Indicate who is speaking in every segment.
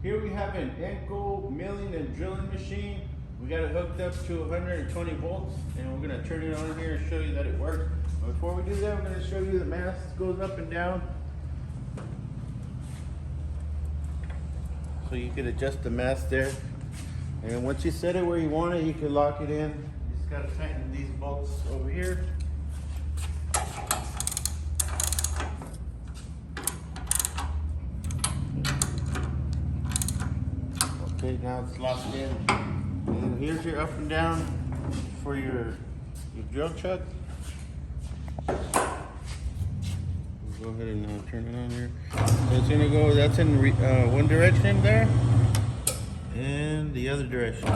Speaker 1: Here we have an Enco milling and drilling machine. We got it hooked up to 120 volts, and we're gonna turn it on here and show you that it works. But before we do that, we're gonna show you the mast goes up and down. So you can adjust the mast there. And once you set it where you want it, you can lock it in. You just gotta tighten these bolts over here. Okay, now it's locked in. And here's your up and down for your drill chuck. We'll go ahead and turn it on here. It's gonna go, that's in one direction there, and the other direction.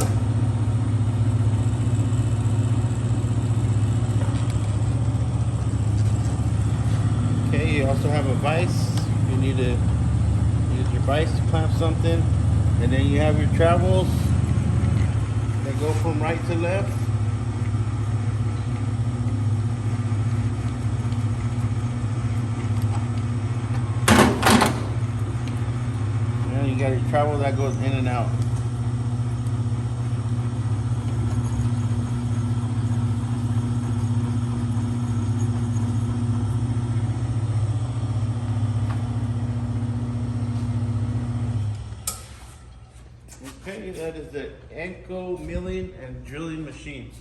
Speaker 1: Okay, you also have a vise. You need to use your vise to clamp something. And then you have your travels that go from right to left. And you got your travel that goes in and out. Okay, that is the Enco milling and drilling machine.